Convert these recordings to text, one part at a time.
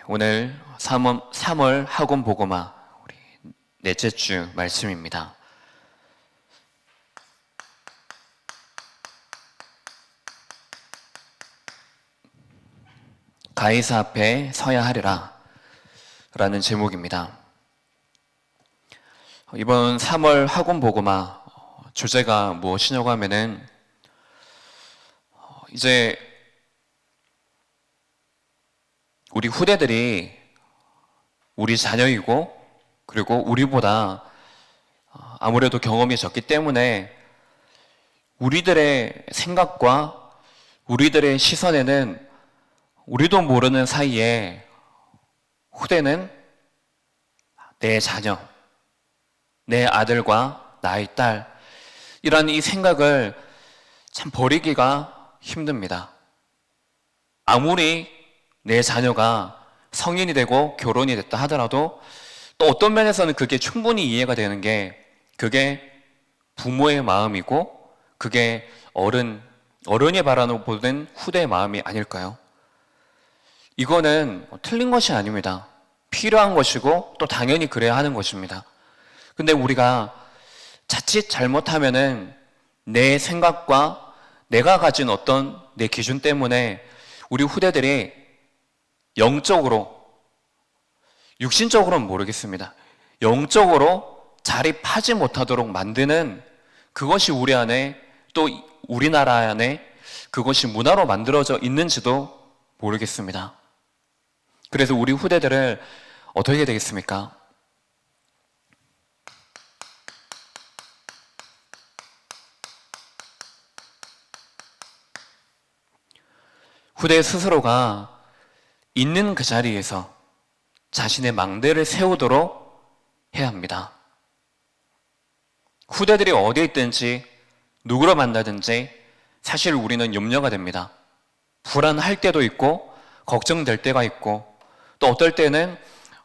오늘 3월 학원 보고마 우리 넷째 주 말씀입니다. 가이사 앞에 서야 하리라 라는 제목입니다. 이번 3월 학원 보고마 주제가 무엇이냐고 하면은 이제 우리 후대들이 우리 자녀이고 그리고 우리보다 아무래도 경험이 적기 때문에 우리들의 생각과 우리들의 시선에는 우리도 모르는 사이에 후대는 내 자녀, 내 아들과 나의 딸 이런 이 생각을 참 버리기가 힘듭니다. 아무리 내 자녀가 성인이 되고 결혼이 됐다 하더라도 또 어떤 면에서는 그게 충분히 이해가 되는 게 그게 부모의 마음이고 그게 어른이 바라보는 후대의 마음이 아닐까요? 이거는 틀린 것이 아닙니다. 필요한 것이고 또 당연히 그래야 하는 것입니다. 근데 우리가 자칫 잘못하면은 내 생각과 내가 가진 어떤 내 기준 때문에 우리 후대들이 영적으로, 육신적으로는 모르겠습니다. 영적으로 자립하지 못하도록 만드는 그것이 우리 안에 또 우리나라 안에 그것이 문화로 만들어져 있는지도 모르겠습니다. 그래서 우리 후대들을 어떻게 해야 되겠습니까? 후대 스스로가 있는 그 자리에서 자신의 망대를 세우도록 해야 합니다. 후대들이 어디에 있든지 누구를 만나든지 사실 우리는 염려가 됩니다. 불안할 때도 있고 걱정될 때가 있고 또 어떨 때는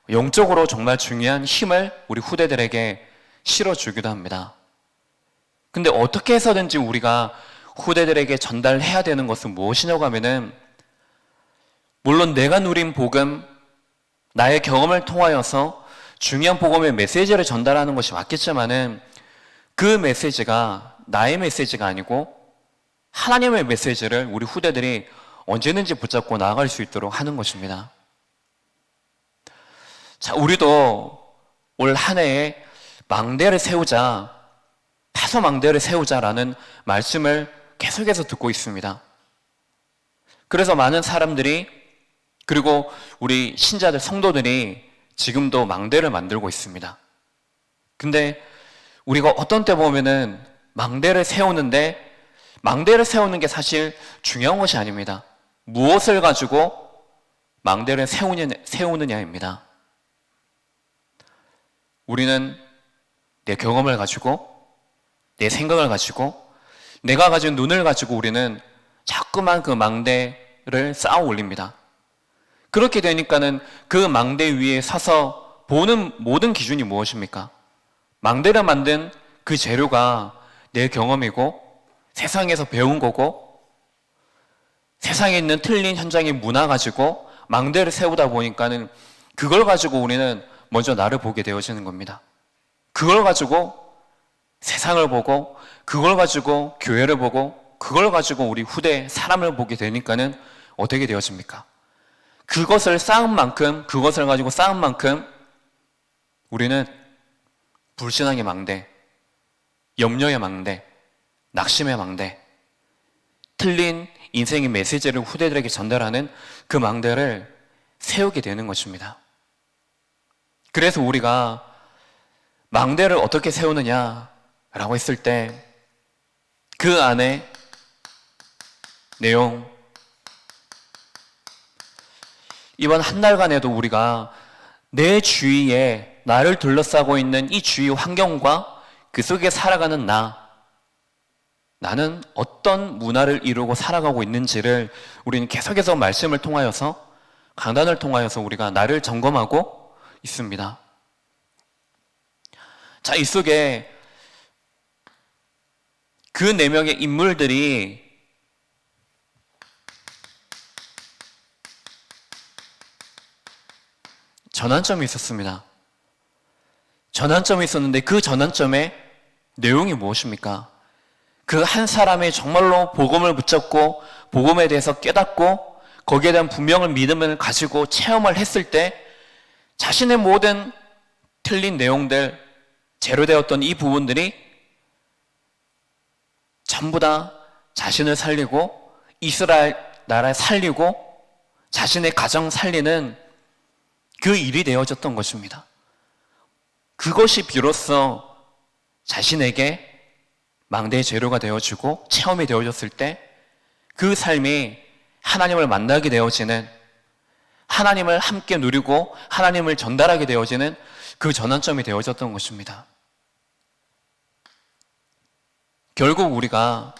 영적으로 정말 중요한 힘을 우리 후대들에게 실어주기도 합니다. 근데 어떻게 해서든지 우리가 후대들에게 전달해야 되는 것은 무엇이냐고 하면은 물론 내가 누린 복음, 나의 경험을 통하여서 중요한 복음의 메시지를 전달하는 것이 맞겠지만은 그 메시지가 나의 메시지가 아니고 하나님의 메시지를 우리 후대들이 언제든지 붙잡고 나아갈 수 있도록 하는 것입니다. 자, 우리도 올 한 해에 망대를 세우자, 다소 망대를 세우자라는 말씀을 계속해서 듣고 있습니다. 그래서 많은 사람들이 그리고 우리 신자들, 성도들이 지금도 망대를 만들고 있습니다. 근데 우리가 어떤 때 보면은 망대를 세우는데 망대를 세우는 게 사실 중요한 것이 아닙니다. 무엇을 가지고 망대를 세우느냐입니다. 우리는 내 경험을 가지고 내 생각을 가지고 내가 가진 눈을 가지고 우리는 자꾸만 그 망대를 쌓아 올립니다. 그렇게 되니까는 그 망대 위에 서서 보는 모든 기준이 무엇입니까? 망대를 만든 그 재료가 내 경험이고 세상에서 배운 거고 세상에 있는 틀린 현장의 문화 가지고 망대를 세우다 보니까는 그걸 가지고 우리는 먼저 나를 보게 되어지는 겁니다. 그걸 가지고 세상을 보고 그걸 가지고 교회를 보고 그걸 가지고 우리 후대 사람을 보게 되니까는 어떻게 되어집니까? 그것을 쌓은 만큼, 그것을 가지고 쌓은 만큼 우리는 불신앙의 망대, 염려의 망대, 낙심의 망대, 틀린 인생의 메시지를 후대들에게 전달하는 그 망대를 세우게 되는 것입니다. 그래서 우리가 망대를 어떻게 세우느냐라고 했을 때 그 안에 내용, 이번 한 달간에도 우리가 내 주위에 나를 둘러싸고 있는 이 주위 환경과 그 속에 살아가는 나는 어떤 문화를 이루고 살아가고 있는지를 우리는 계속해서 말씀을 통하여서 강단을 통하여서 우리가 나를 점검하고 있습니다. 자, 이 속에 그 4명의 인물들이 전환점이 있었습니다. 전환점이 있었는데 그 전환점의 내용이 무엇입니까? 그 한 사람이 정말로 복음을 붙잡고 복음에 대해서 깨닫고 거기에 대한 분명한 믿음을 가지고 체험을 했을 때 자신의 모든 틀린 내용들, 제로되었던 이 부분들이 전부 다 자신을 살리고 이스라엘 나라를 살리고 자신의 가정 살리는 그 일이 되어졌던 것입니다. 그것이 비로소 자신에게 망대의 재료가 되어지고 체험이 되어졌을 때 그 삶이 하나님을 만나게 되어지는, 하나님을 함께 누리고 하나님을 전달하게 되어지는 그 전환점이 되어졌던 것입니다. 결국 우리가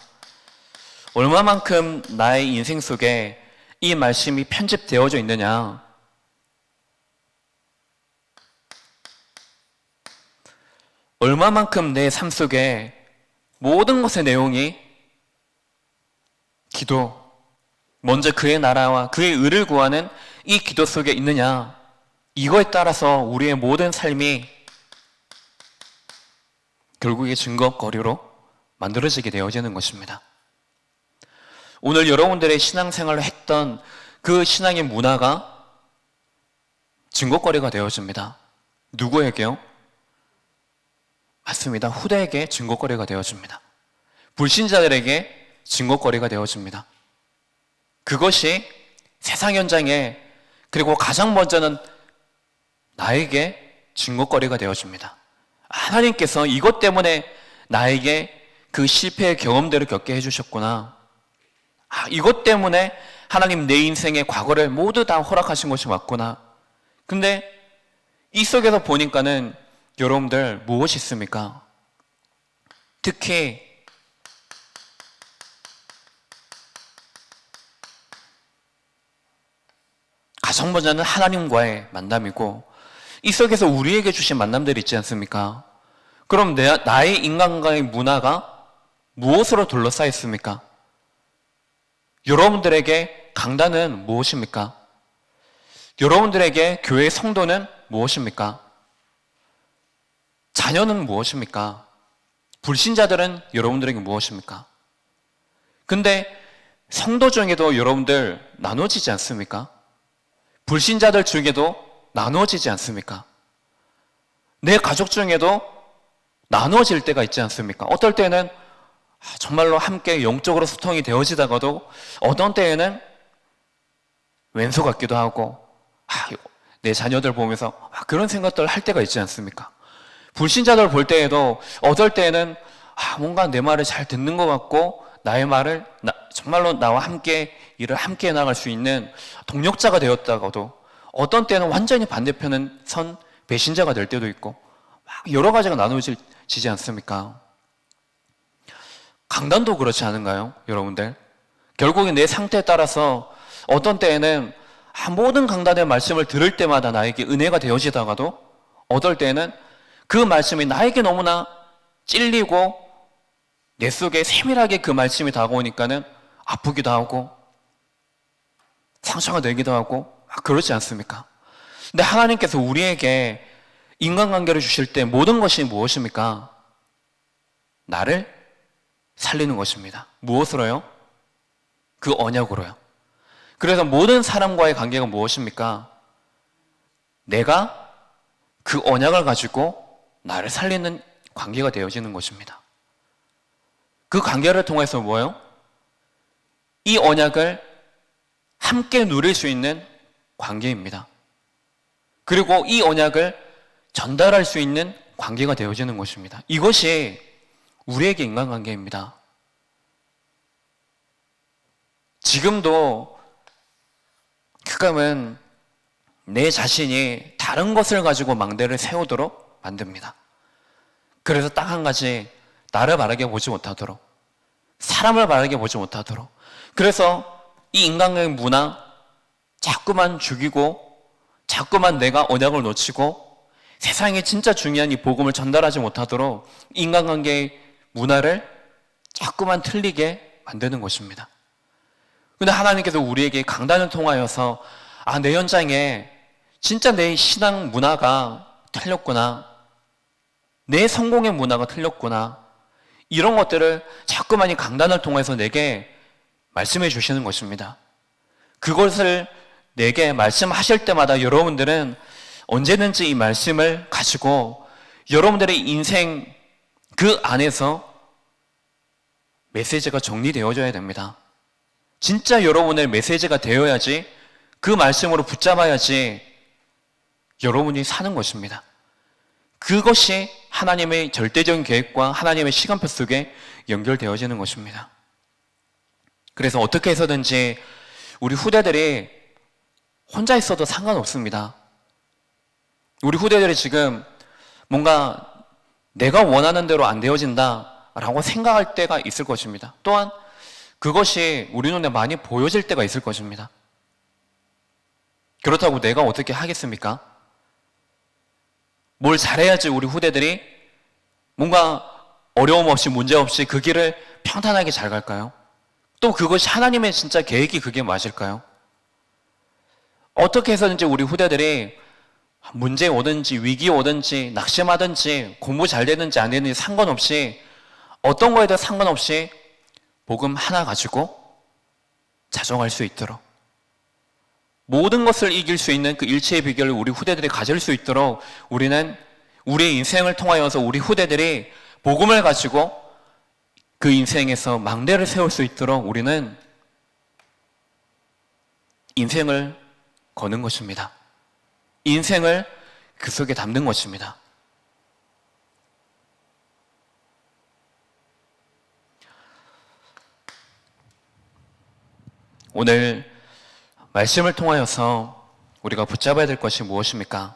얼마만큼 나의 인생 속에 이 말씀이 편집되어져 있느냐, 얼마만큼 내 삶 속에 모든 것의 내용이 기도, 먼저 그의 나라와 그의 의를 구하는 이 기도 속에 있느냐, 이거에 따라서 우리의 모든 삶이 결국에 증거거리로 만들어지게 되어지는 것입니다. 오늘 여러분들의 신앙생활을 했던 그 신앙의 문화가 증거거리가 되어집니다. 누구에게요? 맞습니다. 후대에게 증거거리가 되어집니다. 불신자들에게 증거거리가 되어집니다. 그것이 세상 현장에, 그리고 가장 먼저는 나에게 증거거리가 되어집니다. 하나님께서 이것 때문에 나에게 그 실패의 경험들을 겪게 해주셨구나. 이것 때문에 하나님 내 인생의 과거를 모두 다 허락하신 것이 맞구나. 근데 이 속에서 보니까는 여러분들 무엇이 있습니까? 특히 가장 먼저는 하나님과의 만남이고 이 속에서 우리에게 주신 만남들이 있지 않습니까? 그럼 나의 인간과의 문화가 무엇으로 둘러싸여 있습니까? 여러분들에게 강단은 무엇입니까? 여러분들에게 교회 성도는 무엇입니까? 자녀는 무엇입니까? 불신자들은 여러분들에게 무엇입니까? 근데 성도 중에도 여러분들 나눠지지 않습니까? 불신자들 중에도 나눠지지 않습니까? 내 가족 중에도 나눠질 때가 있지 않습니까? 어떨 때는 정말로 함께 영적으로 소통이 되어지다가도 어떤 때에는 왼수 같기도 하고 내 자녀들 보면서 그런 생각들을 할 때가 있지 않습니까? 불신자들 볼 때에도 어떨 때에는 뭔가 내 말을 잘 듣는 것 같고 나의 말을 정말로 나와 함께 일을 함께 나갈 수 있는 동력자가 되었다가도 어떤 때는 완전히 반대편은 선 배신자가 될 때도 있고 여러 가지가 나눠지지 않습니까? 강단도 그렇지 않은가요, 여러분들? 결국에 내 상태에 따라서 어떤 때에는 모든 강단의 말씀을 들을 때마다 나에게 은혜가 되어지다가도 어떨 때에는 그 말씀이 나에게 너무나 찔리고 내 속에 세밀하게 그 말씀이 다가오니까는 아프기도 하고 상처가 되기도 하고 그렇지 않습니까? 근데 하나님께서 우리에게 인간관계를 주실 때 모든 것이 무엇입니까? 나를 살리는 것입니다. 무엇으로요? 그 언약으로요. 그래서 모든 사람과의 관계가 무엇입니까? 내가 그 언약을 가지고 나를 살리는 관계가 되어지는 것입니다. 그 관계를 통해서 뭐예요? 이 언약을 함께 누릴 수 있는 관계입니다. 그리고 이 언약을 전달할 수 있는 관계가 되어지는 것입니다. 이것이 우리에게 인간관계입니다. 지금도 가끔은 내 자신이 다른 것을 가지고 망대를 세우도록 만듭니다. 그래서 딱 한 가지, 나를 바라게 보지 못하도록, 사람을 바라게 보지 못하도록. 그래서 이 인간관계 문화 자꾸만 죽이고 자꾸만 내가 언약을 놓치고 세상에 진짜 중요한 이 복음을 전달하지 못하도록 인간관계의 문화를 자꾸만 틀리게 만드는 것입니다. 그런데 하나님께서 우리에게 강단을 통하여서 내 현장에 진짜 내 신앙 문화가 틀렸구나. 내 성공의 문화가 틀렸구나. 이런 것들을 자꾸만 이 강단을 통해서 내게 말씀해 주시는 것입니다. 그것을 내게 말씀하실 때마다 여러분들은 언제든지 이 말씀을 가지고 여러분들의 인생 그 안에서 메시지가 정리되어져야 됩니다. 진짜 여러분의 메시지가 되어야지, 그 말씀으로 붙잡아야지 여러분이 사는 것입니다. 그것이 하나님의 절대적인 계획과 하나님의 시간표 속에 연결되어지는 것입니다. 그래서 어떻게 해서든지 우리 후대들이 혼자 있어도 상관없습니다. 우리 후대들이 지금 뭔가 내가 원하는 대로 안 되어진다라고 생각할 때가 있을 것입니다. 또한 그것이 우리 눈에 많이 보여질 때가 있을 것입니다. 그렇다고 내가 어떻게 하겠습니까? 뭘 잘해야지 우리 후대들이 뭔가 어려움 없이 문제 없이 그 길을 평탄하게 잘 갈까요? 또 그것이 하나님의 진짜 계획이 그게 맞을까요? 어떻게 해서든지 우리 후대들이 문제 오든지 위기 오든지 낙심하든지 공부 잘 되는지 안 되는지 상관없이, 어떤 거에도 상관없이 복음 하나 가지고 자정할 수 있도록, 모든 것을 이길 수 있는 그 일체의 비결을 우리 후대들이 가질 수 있도록 우리는 우리의 인생을 통하여서 우리 후대들이 복음을 가지고 그 인생에서 망대를 세울 수 있도록 우리는 인생을 거는 것입니다. 인생을 그 속에 담는 것입니다. 오늘 말씀을 통하여서 우리가 붙잡아야 될 것이 무엇입니까?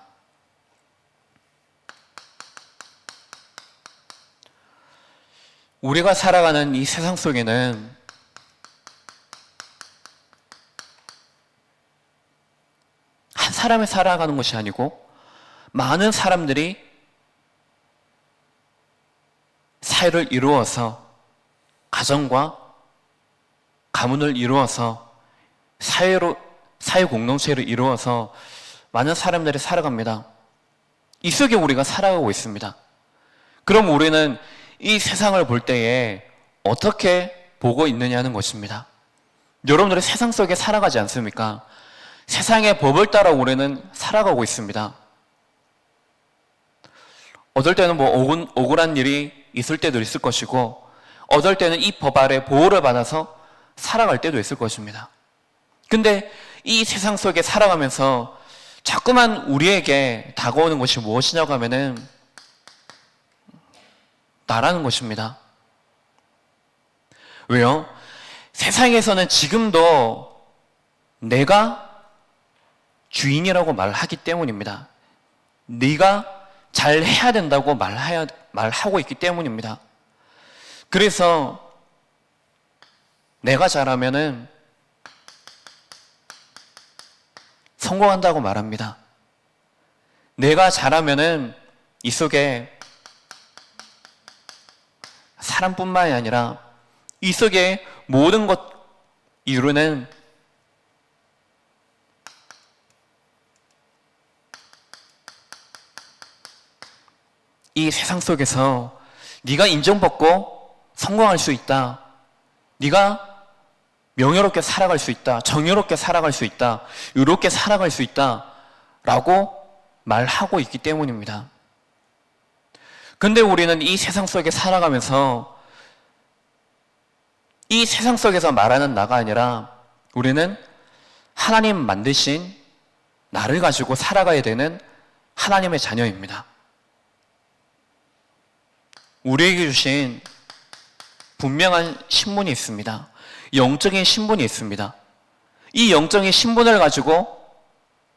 우리가 살아가는 이 세상 속에는 한 사람이 살아가는 것이 아니고 많은 사람들이 사회를 이루어서, 가정과 가문을 이루어서 사회 공동체를 이루어서 많은 사람들이 살아갑니다. 이 속에 우리가 살아가고 있습니다. 그럼 우리는 이 세상을 볼 때에 어떻게 보고 있느냐는 것입니다. 여러분들이 세상 속에 살아가지 않습니까? 세상의 법을 따라 우리는 살아가고 있습니다. 어떨 때는 억울한 일이 있을 때도 있을 것이고, 어떨 때는 이 법 아래 보호를 받아서 살아갈 때도 있을 것입니다. 근데 이 세상 속에 살아가면서 자꾸만 우리에게 다가오는 것이 무엇이냐고 하면은 나라는 것입니다. 왜요? 세상에서는 지금도 내가 주인이라고 말하기 때문입니다. 네가 잘 해야 된다고 말하고 있기 때문입니다. 그래서 내가 잘하면은 성공한다고 말합니다. 내가 잘하면은 이 속에 사람뿐만이 아니라 이 속에 모든 것 이루는 이 세상 속에서 네가 인정받고 성공할 수 있다. 네가 명예롭게 살아갈 수 있다. 정의롭게 살아갈 수 있다. 의롭게 살아갈 수 있다. 라고 말하고 있기 때문입니다. 근데 우리는 이 세상 속에 살아가면서 이 세상 속에서 말하는 나가 아니라 우리는 하나님 만드신 나를 가지고 살아가야 되는 하나님의 자녀입니다. 우리에게 주신 분명한 신분이 있습니다. 영적인 신분이 있습니다. 이 영적인 신분을 가지고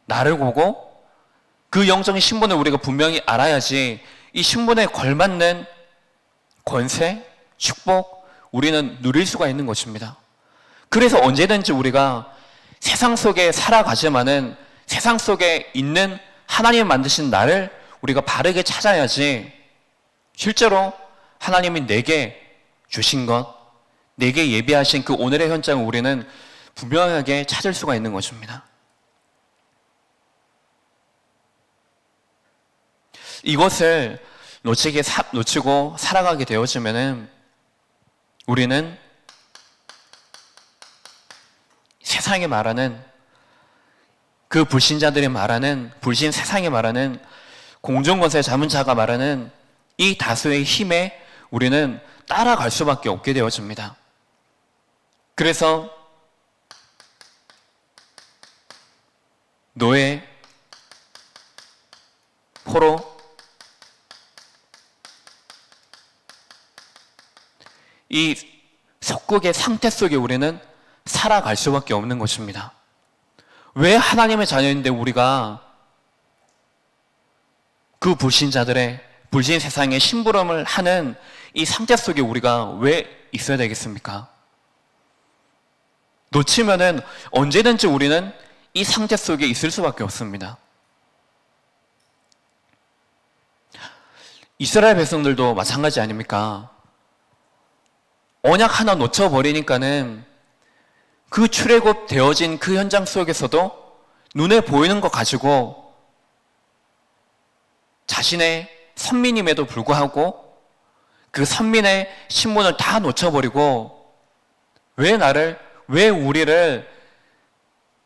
나를 보고 그 영적인 신분을 우리가 분명히 알아야지 이 신분에 걸맞는 권세, 축복 우리는 누릴 수가 있는 것입니다. 그래서 언제든지 우리가 세상 속에 살아가지만은 세상 속에 있는 하나님이 만드신 나를 우리가 바르게 찾아야지 실제로 하나님이 내게 주신 것, 내게 예비하신 그 오늘의 현장을 우리는 분명하게 찾을 수가 있는 것입니다. 이것을 놓치고 살아가게 되어지면은 우리는 세상이 말하는 그 불신자들이 말하는 불신 세상이 말하는 공중권세 잡은 자가 말하는 이 다수의 힘에 우리는 따라갈 수밖에 없게 되어집니다. 그래서 노예, 포로, 이 속국의 상태 속에 우리는 살아갈 수밖에 없는 것입니다. 왜 하나님의 자녀인데 우리가 그 불신자들의 불신 세상의 심부름을 하는 이 상태 속에 우리가 왜 있어야 되겠습니까? 놓치면은 언제든지 우리는 이 상태 속에 있을 수밖에 없습니다. 이스라엘 백성들도 마찬가지 아닙니까? 언약 하나 놓쳐버리니까는 그 출애굽 되어진 그 현장 속에서도 눈에 보이는 것 가지고 자신의 선민임에도 불구하고 그 선민의 신분을 다 놓쳐버리고 왜 우리를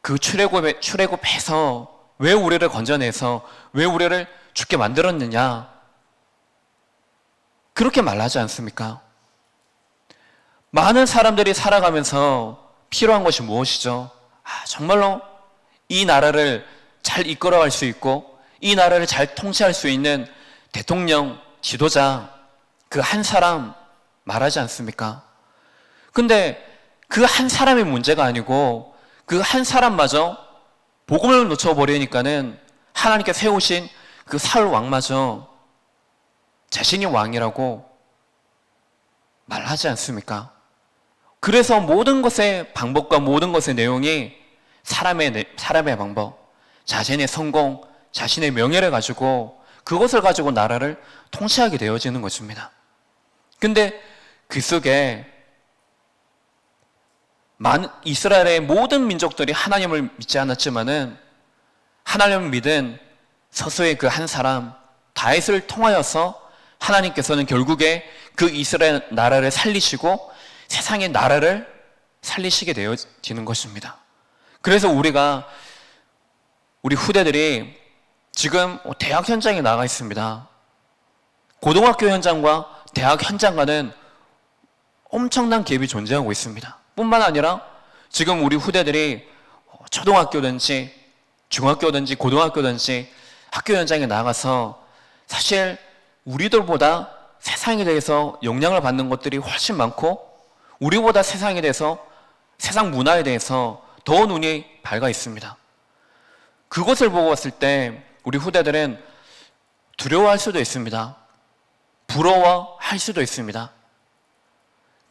그 출애굽해서 왜 우리를 건져내서 왜 우리를 죽게 만들었느냐 그렇게 말하지 않습니까? 많은 사람들이 살아가면서 필요한 것이 무엇이죠? 정말로 이 나라를 잘 이끌어갈 수 있고 이 나라를 잘 통치할 수 있는 대통령, 지도자 그 한 사람 말하지 않습니까? 근데 그 한 사람의 문제가 아니고 그 한 사람마저 복음을 놓쳐버리니까는 하나님께 세우신 그 사울 왕마저 자신이 왕이라고 말하지 않습니까? 그래서 모든 것의 방법과 모든 것의 내용이 사람의 방법, 자신의 성공, 자신의 명예를 가지고 그것을 가지고 나라를 통치하게 되어지는 것입니다. 근데 그 속에 이스라엘의 모든 민족들이 하나님을 믿지 않았지만은 하나님을 믿은 서서히 그 한 사람 다윗을 통하여서 하나님께서는 결국에 그 이스라엘 나라를 살리시고 세상의 나라를 살리시게 되어지는 것입니다. 그래서 우리 후대들이 지금 대학 현장에 나가 있습니다. 고등학교 현장과 대학 현장과는 엄청난 갭이 존재하고 있습니다. 뿐만 아니라 지금 우리 후대들이 초등학교든지 중학교든지 고등학교든지 학교 현장에 나가서 사실 우리들보다 세상에 대해서 영향을 받는 것들이 훨씬 많고 우리보다 세상에 대해서 세상 문화에 대해서 더 눈이 밝아 있습니다. 그것을 보고 봤을 때 우리 후대들은 두려워할 수도 있습니다. 부러워할 수도 있습니다.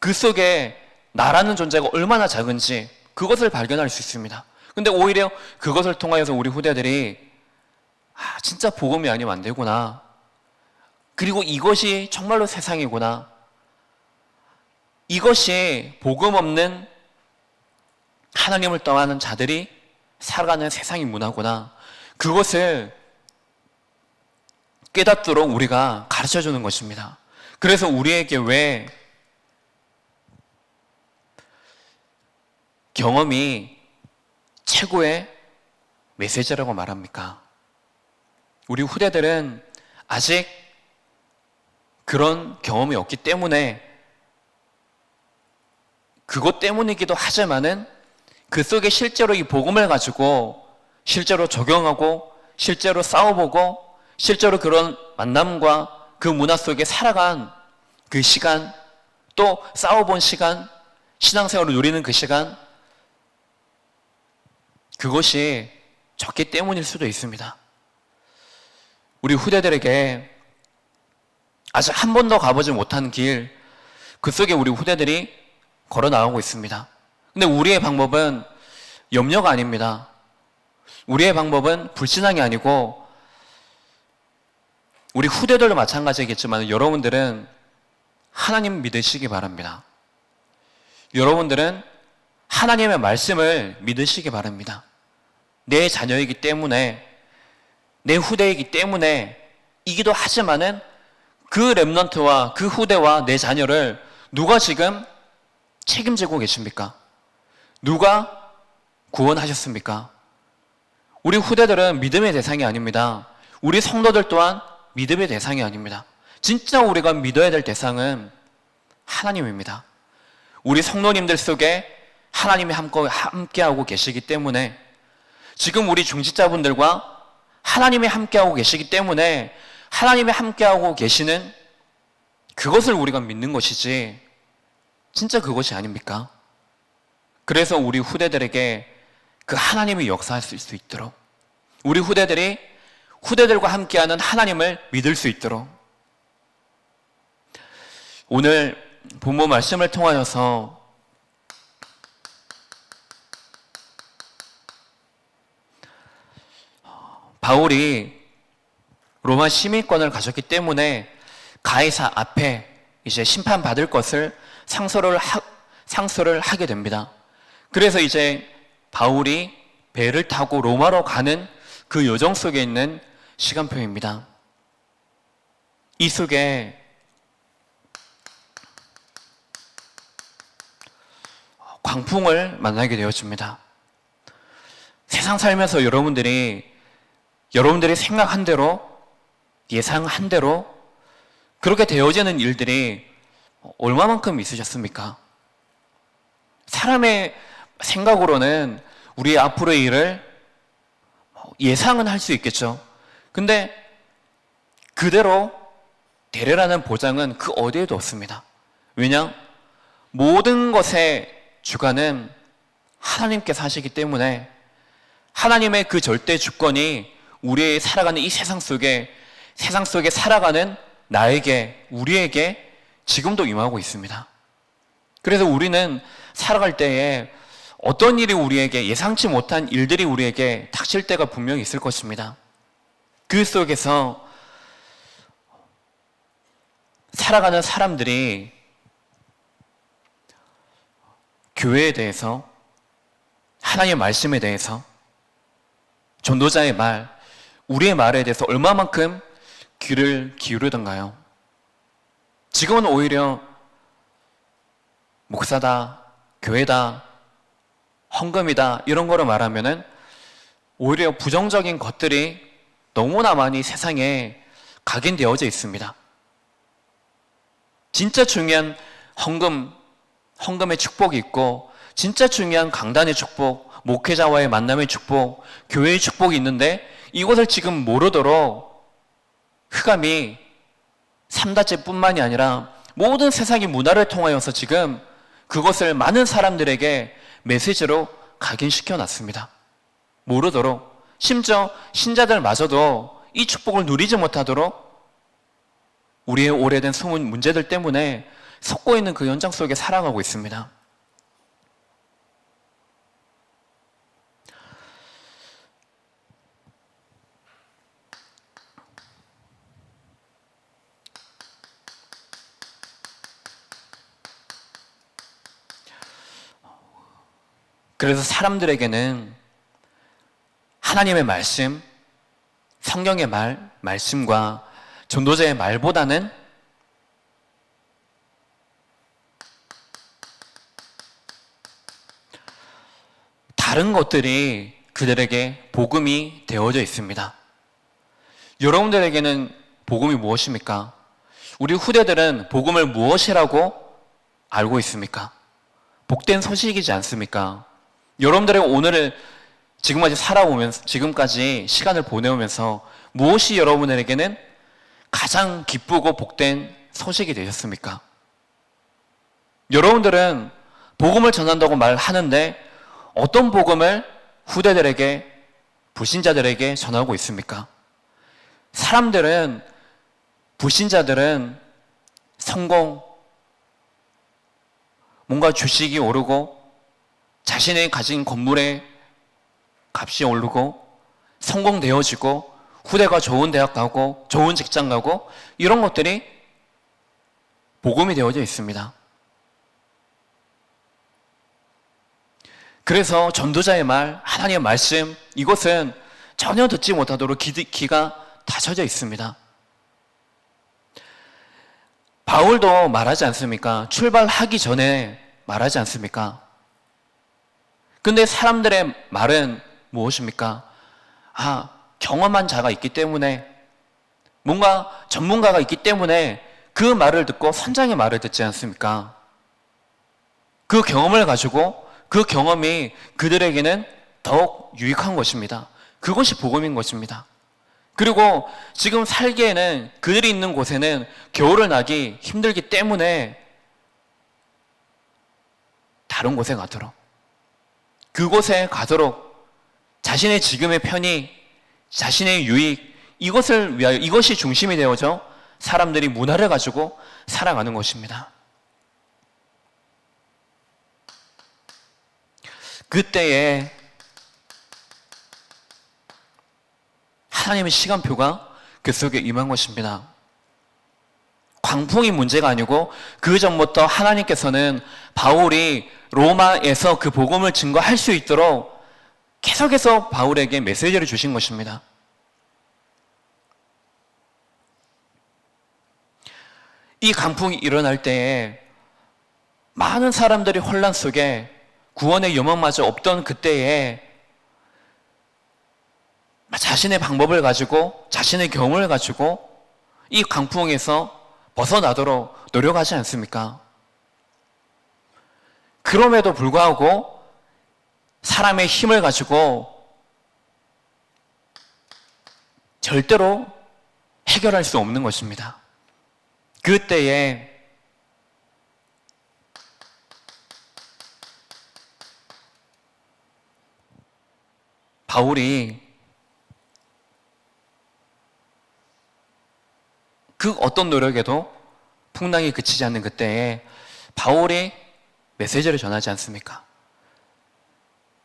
그 속에 나라는 존재가 얼마나 작은지 그것을 발견할 수 있습니다. 근데 오히려 그것을 통하여서 우리 후대들이 진짜 복음이 아니면 안 되구나. 그리고 이것이 정말로 세상이구나. 이것이 복음 없는 하나님을 떠나는 자들이 살아가는 세상의 문화구나. 그것을 깨닫도록 우리가 가르쳐주는 것입니다. 그래서 우리에게 왜 경험이 최고의 메시지라고 말합니까? 우리 후대들은 아직 그런 경험이 없기 때문에 그것 때문이기도 하지만은 그 속에 실제로 이 복음을 가지고 실제로 적용하고 실제로 싸워보고 실제로 그런 만남과 그 문화 속에 살아간 그 시간 또 싸워본 시간 신앙생활을 누리는 그 시간 그것이 적기 때문일 수도 있습니다. 우리 후대들에게 아직 한 번도 가보지 못한 길 그 속에 우리 후대들이 걸어 나가고 있습니다. 근데 우리의 방법은 염려가 아닙니다. 우리의 방법은 불신앙이 아니고 우리 후대들도 마찬가지겠지만 여러분들은 하나님 믿으시기 바랍니다. 여러분들은 하나님의 말씀을 믿으시기 바랍니다. 내 자녀이기 때문에 내 후대이기 때문에 이기도 하지만은 그 렘넌트와 그 후대와 내 자녀를 누가 지금 책임지고 계십니까? 누가 구원하셨습니까? 우리 후대들은 믿음의 대상이 아닙니다. 우리 성도들 또한 믿음의 대상이 아닙니다. 진짜 우리가 믿어야 될 대상은 하나님입니다. 우리 성도님들 속에 하나님이 함께하고 계시기 때문에, 지금 우리 중직자분들과 하나님이 함께하고 계시기 때문에 하나님이 함께하고 계시는 그것을 우리가 믿는 것이지 진짜 그것이 아닙니까? 그래서 우리 후대들에게 그 하나님이 역사하실 수 있도록, 우리 후대들이 후대들과 함께하는 하나님을 믿을 수 있도록, 오늘 본문 말씀을 통하여서 바울이 로마 시민권을 가졌기 때문에 가이사 앞에 이제 심판받을 것을 상소를 하게 됩니다. 그래서 이제 바울이 배를 타고 로마로 가는 그 여정 속에 있는 시간표입니다. 이 속에 광풍을 만나게 되어집니다. 세상 살면서 여러분들이 생각한 대로, 예상한 대로 그렇게 되어지는 일들이 얼마만큼 있으셨습니까? 사람의 생각으로는 우리 앞으로의 일을 예상은 할 수 있겠죠. 근데 그대로 되리라는 보장은 그 어디에도 없습니다. 왜냐? 모든 것의 주관은 하나님께서 하시기 때문에 하나님의 그 절대 주권이 우리의 살아가는 이 세상 속에 살아가는 나에게, 우리에게 지금도 임하고 있습니다. 그래서 우리는 살아갈 때에 어떤 일이 우리에게, 예상치 못한 일들이 우리에게 닥칠 때가 분명히 있을 것입니다. 그 속에서 살아가는 사람들이 교회에 대해서, 하나님의 말씀에 대해서, 전도자의 말, 우리의 말에 대해서 얼마만큼 귀를 기울이던가요? 지금은 오히려 목사다, 교회다, 헌금이다 이런 거로 말하면은 오히려 부정적인 것들이 너무나 많이 세상에 각인되어져 있습니다. 진짜 중요한 헌금의 축복이 있고, 진짜 중요한 강단의 축복, 목회자와의 만남의 축복, 교회의 축복이 있는데 이것을 지금 모르도록 흑암이 삼다째뿐만이 아니라 모든 세상의 문화를 통하여서 지금 그것을 많은 사람들에게 메시지로 각인시켜 놨습니다. 모르도록, 심지어 신자들마저도 이 축복을 누리지 못하도록 우리의 오래된 숨은 문제들 때문에 섞고 있는 그 현장 속에 살아가고 있습니다. 그래서 사람들에게는 하나님의 말씀, 성경의 말씀과 전도자의 말보다는 다른 것들이 그들에게 복음이 되어져 있습니다. 여러분들에게는 복음이 무엇입니까? 우리 후대들은 복음을 무엇이라고 알고 있습니까? 복된 소식이지 않습니까? 여러분들의 오늘을 지금까지 시간을 보내오면서 무엇이 여러분들에게는 가장 기쁘고 복된 소식이 되셨습니까? 여러분들은 복음을 전한다고 말하는데 어떤 복음을 후대들에게, 불신자들에게 전하고 있습니까? 불신자들은 성공, 뭔가 주식이 오르고 자신의 가진 건물의 값이 오르고 성공되어지고 후대가 좋은 대학 가고 좋은 직장 가고 이런 것들이 복음이 되어져 있습니다. 그래서 전도자의 말, 하나님의 말씀, 이것은 전혀 듣지 못하도록 귀가 닫혀져 있습니다. 바울도 말하지 않습니까? 출발하기 전에 말하지 않습니까? 근데 사람들의 말은 무엇입니까? 경험한 자가 있기 때문에, 뭔가 전문가가 있기 때문에 그 말을 듣고 선장의 말을 듣지 않습니까? 그 경험을 가지고 그 경험이 그들에게는 더욱 유익한 것입니다. 그것이 복음인 것입니다. 그리고 지금 살기에는, 그들이 있는 곳에는 겨울을 나기 힘들기 때문에 다른 곳에 가도록, 그곳에 가도록 자신의 지금의 편의, 자신의 유익, 이것을 위하여, 이것이 중심이 되어져 사람들이 문화를 가지고 살아가는 것입니다. 그때에 하나님의 시간표가 그 속에 임한 것입니다. 광풍이 문제가 아니고 그 전부터 하나님께서는 바울이 로마에서 그 복음을 증거할 수 있도록 계속해서 바울에게 메시지를 주신 것입니다. 이 강풍이 일어날 때에 많은 사람들이 혼란 속에 구원의 여망마저 없던 그때에 자신의 방법을 가지고, 자신의 경험을 가지고 이 강풍에서 벗어나도록 노력하지 않습니까? 그럼에도 불구하고 사람의 힘을 가지고 절대로 해결할 수 없는 것입니다. 그때에 바울이 그 어떤 노력에도 풍랑이 그치지 않는 그때에 바울이 메시지를 전하지 않습니까?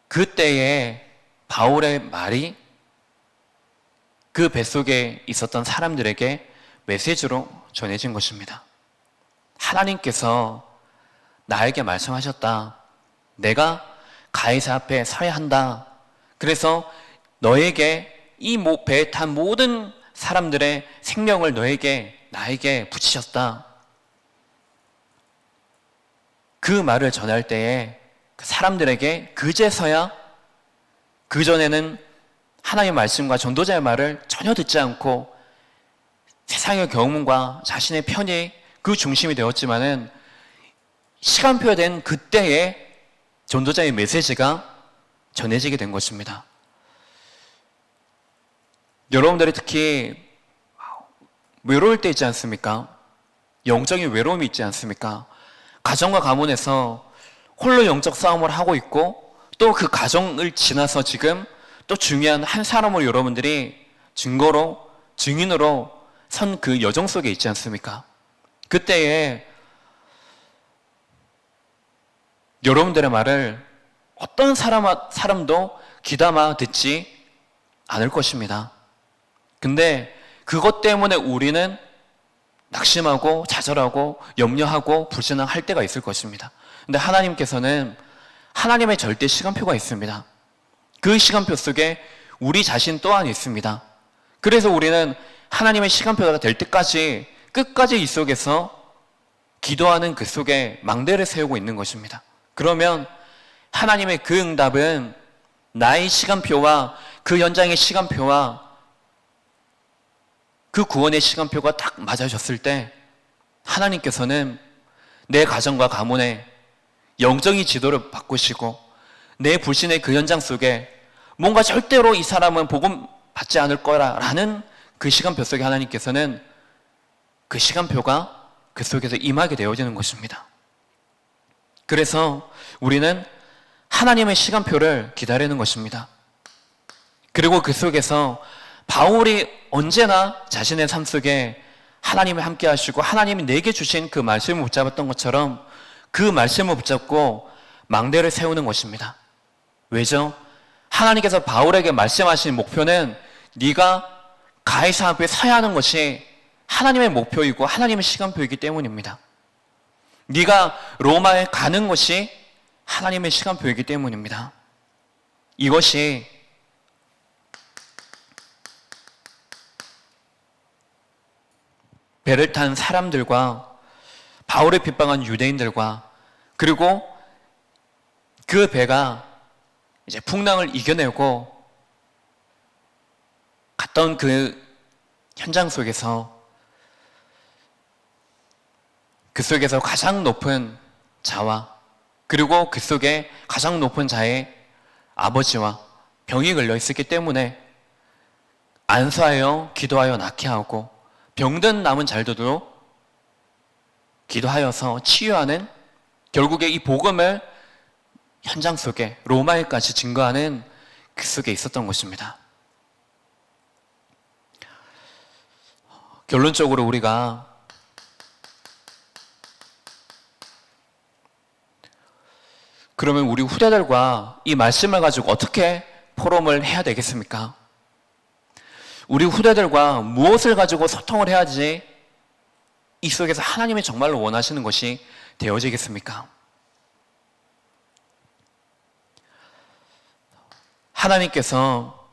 그때에 바울의 말이 그 뱃속에 있었던 사람들에게 메시지로 전해진 것입니다. 하나님께서 나에게 말씀하셨다. 내가 가이사 앞에 서야 한다. 그래서 너에게 이 배에 탄 모든 사람들의 생명을 나에게 붙이셨다. 그 말을 전할 때에 사람들에게 그제서야, 그전에는 하나님의 말씀과 전도자의 말을 전혀 듣지 않고 세상의 경험과 자신의 편이 그 중심이 되었지만은 시간표가 된 그때에 전도자의 메시지가 전해지게 된 것입니다. 여러분들이 특히 외로울 때 있지 않습니까? 영적인 외로움이 있지 않습니까? 가정과 가문에서 홀로 영적 싸움을 하고 있고, 또 그 가정을 지나서 지금 또 중요한 한 사람을 여러분들이 증인으로 선 그 여정 속에 있지 않습니까? 그때에 여러분들의 말을 어떤 사람도 귀담아 듣지 않을 것입니다. 근데 그것 때문에 우리는 낙심하고 좌절하고 염려하고 불신앙할 때가 있을 것입니다. 근데 하나님께서는 하나님의 절대 시간표가 있습니다. 그 시간표 속에 우리 자신 또한 있습니다. 그래서 우리는 하나님의 시간표가 될 때까지 끝까지 이 속에서 기도하는 그 속에 망대를 세우고 있는 것입니다. 그러면 하나님의 그 응답은 나의 시간표와 그 현장의 시간표와 그 구원의 시간표가 딱 맞아졌을 때 하나님께서는 내 가정과 가문에 영적인 지도를 바꾸시고, 내 불신의 그 현장 속에 뭔가 절대로 이 사람은 복음 받지 않을 거라는 그 시간표 속에 하나님께서는 그 시간표가 그 속에서 임하게 되어지는 것입니다. 그래서 우리는 하나님의 시간표를 기다리는 것입니다. 그리고 그 속에서 바울이 언제나 자신의 삶 속에 하나님이 함께 하시고 하나님이 내게 주신 그 말씀을 붙잡았던 것처럼 그 말씀을 붙잡고 망대를 세우는 것입니다. 왜죠? 하나님께서 바울에게 말씀하신 목표는 네가 가이사 앞에 서야 하는 것이 하나님의 목표이고 하나님의 시간표이기 때문입니다. 네가 로마에 가는 것이 하나님의 시간표이기 때문입니다. 이것이 배를 탄 사람들과 바울을 핍박한 유대인들과 그리고 그 배가 이제 풍랑을 이겨내고 갔던 그 현장 속에서 그 속에서 가장 높은 자와 그리고 그 속에 가장 높은 자의 아버지와 병이 걸려 있었기 때문에 안수하여 기도하여 낫게 하고 병든 남은 자들도 기도하여서 치유하는 결국에 이 복음을 현장 속에 로마에까지 증거하는 그 속에 있었던 것입니다. 결론적으로 우리가 그러면 우리 후대들과 이 말씀을 가지고 어떻게 포럼을 해야 되겠습니까? 우리 후대들과 무엇을 가지고 소통을 해야지 이 속에서 하나님이 정말로 원하시는 것이 되어지겠습니까? 하나님께서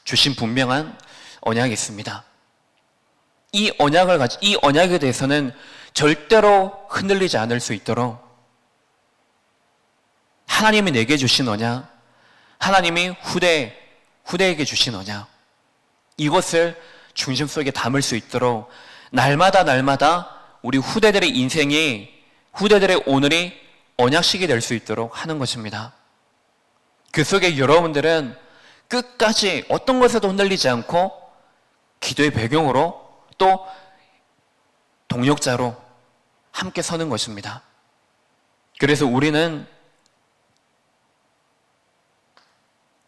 주신 분명한 언약이 있습니다. 이 언약에 대해서는 절대로 흔들리지 않을 수 있도록 하나님이 내게 주신 언약, 하나님이 후대에게 주신 언약, 이것을 중심 속에 담을 수 있도록 날마다 우리 후대들의 인생이, 후대들의 오늘이 언약식이 될 수 있도록 하는 것입니다. 그 속에 여러분들은 끝까지 어떤 것에도 흔들리지 않고 기도의 배경으로 또 동력자로 함께 서는 것입니다. 그래서 우리는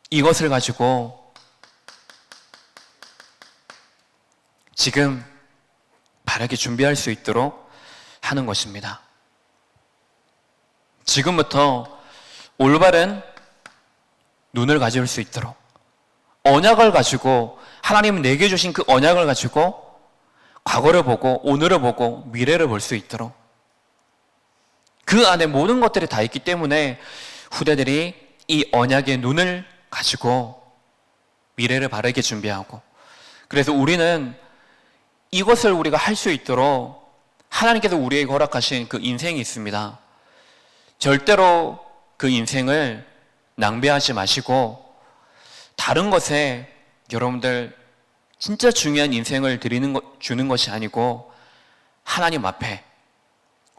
이것을 가지고 지금 바르게 준비할 수 있도록 하는 것입니다. 지금부터 올바른 눈을 가질 수 있도록 언약을 가지고 하나님이 내게 주신 그 언약을 가지고 과거를 보고 오늘을 보고 미래를 볼 수 있도록 그 안에 모든 것들이 다 있기 때문에 후대들이 이 언약의 눈을 가지고 미래를 바르게 준비하고 그래서 우리는 이것을 우리가 할 수 있도록 하나님께서 우리에게 허락하신 그 인생이 있습니다. 절대로 그 인생을 낭비하지 마시고 다른 것에 여러분들 진짜 중요한 인생을 주는 것이 아니고 하나님 앞에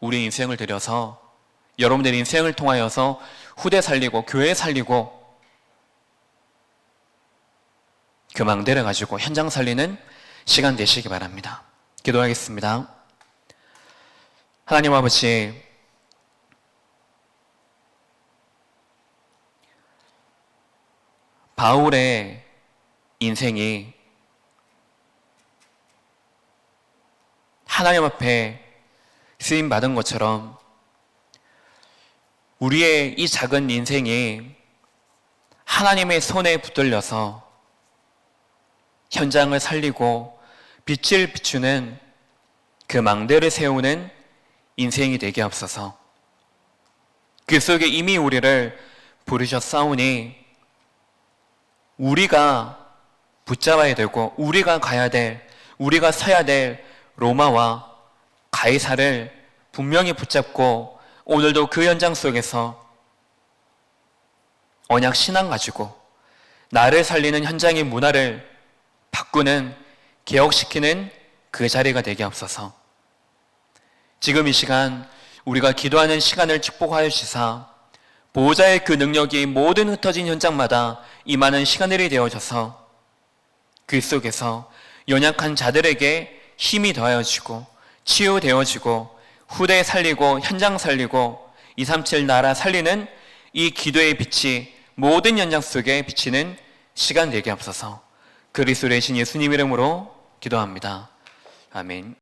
우리 인생을 드려서 여러분들의 인생을 통하여서 후대 살리고 교회 살리고 그 망대를 가지고 현장 살리는 시간 되시기 바랍니다. 기도하겠습니다. 하나님 아버지, 바울의 인생이 하나님 앞에 쓰임 받은 것처럼 우리의 이 작은 인생이 하나님의 손에 붙들려서 현장을 살리고 빛을 비추는 그 망대를 세우는 인생이 되게 앞서서 그 속에 이미 우리를 부르셨사오니 우리가 붙잡아야 되고 우리가 가야 될, 우리가 서야 될 로마와 가이사를 분명히 붙잡고 오늘도 그 현장 속에서 언약 신앙 가지고 나를 살리는 현장의 문화를 바꾸는, 개혁시키는 그 자리가 되게 앞서서 지금 이 시간 우리가 기도하는 시간을 축복하여 주시사 보호자의 그 능력이 모든 흩어진 현장마다 임하는 시간들이 되어져서 그 속에서 연약한 자들에게 힘이 더하여지고 치유되어지고 후대 살리고 현장 살리고 237 나라 살리는 이 기도의 빛이 모든 현장 속에 비치는 시간 되게 앞서서 그리스도의 신 예수님 이름으로 기도합니다. 아멘.